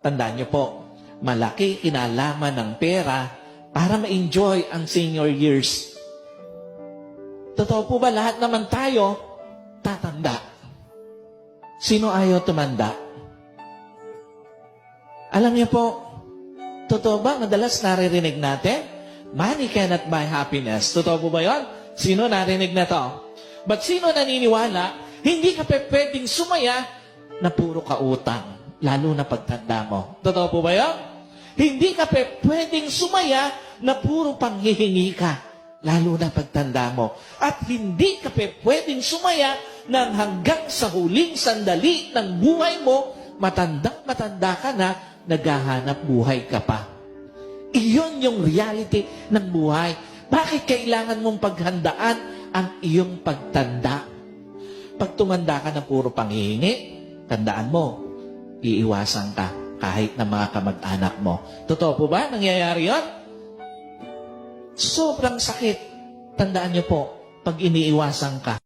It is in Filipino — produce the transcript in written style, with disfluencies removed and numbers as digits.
Tandaan niyo po, malaki kinalaman ng pera para ma-enjoy ang senior years. Totoo po ba lahat naman tayo tatanda? Sino ayaw tumanda? Alam niyo po, totoo ba madalas naririnig natin? Money cannot buy happiness. Totoo po ba yun? Sino narinig na to? But sino naniniwala, hindi ka pwedeng sumaya na puro ka utang, lalo na pagtanda mo. Totoo po ba yun? Hindi ka pwedeng sumaya na puro panghihingi ka, lalo na pagtanda mo. At hindi ka pwedeng sumaya nang hanggang sa huling sandali ng buhay mo, matanda ka na, naghahanap buhay ka pa. Iyon yung reality ng buhay. Bakit kailangan mong paghandaan ang iyong pagtanda? Pag tumanda ka ng puro panghihingi, tandaan mo, iiwasan ka kahit na mga kamag-anak mo. Totoo po ba? Nangyayari yun? Sobrang sakit. Tandaan niyo po, pag iniiwasan ka,